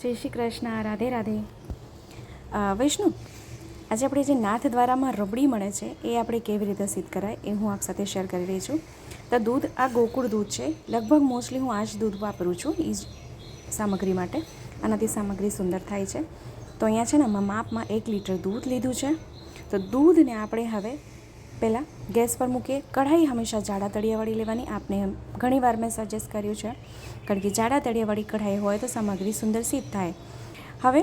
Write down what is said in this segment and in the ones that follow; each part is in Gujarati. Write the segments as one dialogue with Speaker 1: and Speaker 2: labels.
Speaker 1: જય શ્રી કૃષ્ણ, રાધે રાધે. વૈષ્ણુ, આજે આપણે જે નાથ દ્વારામાં રબડી મળે છે એ આપણે કેવી રીતે સિદ્ધ કરાય એ હું આપ સાથે શેર કરી રહી છું. તો દૂધ, આ ગોકુળ દૂધ છે. લગભગ મોસ્ટલી હું આ જ દૂધ વાપરું છું એ જ સામગ્રી માટે. આનાથી સામગ્રી સુંદર થાય છે. તો અહીંયા છે ને માપમાં 1 લીટર દૂધ લીધું છે. તો દૂધને આપણે હવે પહેલાં ગેસ પર મૂકીએ. કઢાઈ હંમેશા જાડા તળિયાવાળી લેવાની. આપને ઘણીવાર મેં સજેસ્ટ કર્યું છે, કારણ કે જાડા તળિયાવાળી કઢાઈ હોય તો સામગ્રી સુંદર સિદ્ધ થાય. હવે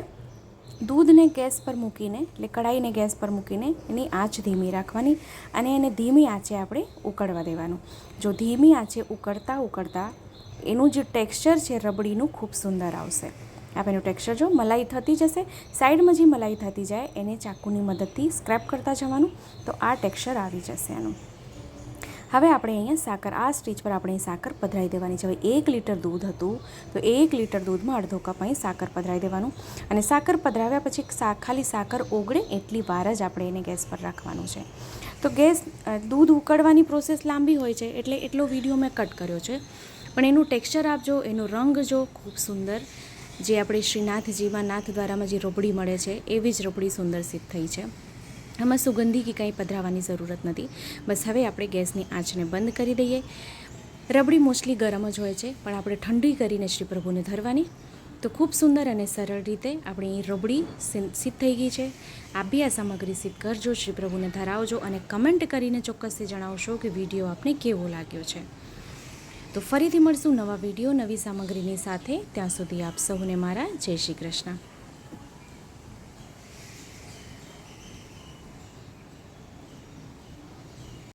Speaker 1: દૂધને ગેસ પર મૂકીને, એટલે કઢાઈને ગેસ પર મૂકીને એની આંચ ધીમી રાખવાની અને એને ધીમી આંચે આપણે ઉકળવા દેવાનું. જો ધીમી આંચે ઉકળતા એનું જે ટેક્સચર છે રબડીનું ખૂબ સુંદર આવશે. આપ એનું ટેક્સચર જો મલાઈ થતી જશે, સાઈડમાં જે મલાઈ થતી જાય એને ચાકુની મદદથી સ્ક્રેપ કરતા જવાનું, તો આ ટેક્સચર આવી જશે એનું. હવે આપણે અહીંયા સાકર, આ સ્ટેજ પર આપણે સાકર પધરાવી દેવાની છે. હવે 1 લીટર દૂધ હતું તો 1 લીટર દૂધમાં અડધો કપ અહીં સાકર પધરાવી દેવાનું. અને સાકર પધરાવ્યા પછી ખાલી સાકર ઓગળે એટલી વાર જ આપણે એને ગેસ પર રાખવાનું છે. તો દૂધ ઉકળવાની પ્રોસેસ લાંબી હોય છે એટલે એટલો વિડીયો મેં કટ કર્યો છે, પણ એનું ટેક્સચર આપજો, એનો રંગ જો, ખૂબ સુંદર. જે આપણે શ્રીનાથજીમાં નાથ દ્વારામાં જે રબડી મળે છે એવી જ રબડી સુંદર સિદ્ધ થઈ છે. આમાં સુગંધી કે કંઈ પધરાવવાની જરૂરત નથી. બસ હવે આપણે ગેસની આંચને બંધ કરી દઈએ. રબડી મોસ્ટલી ગરમ જ હોય છે, પણ આપણે ઠંડી કરીને શ્રી પ્રભુને ધરવાની. તો ખૂબ સુંદર અને સરળ રીતે આપણી રબડી સિદ્ધ થઈ ગઈ છે. આપ બી આ સામગ્રી સિદ્ધ કરજો, શ્રી પ્રભુને ધરાવજો અને કમેન્ટ કરીને ચોક્કસથી જણાવશો કે વિડીયો આપને કેવો લાગ્યો છે. તો ફરીથી મળશું નવા વિડીયો, નવી સામગ્રીની સાથે. ત્યાં સુધી આપ સૌને મારા જય શ્રી કૃષ્ણ.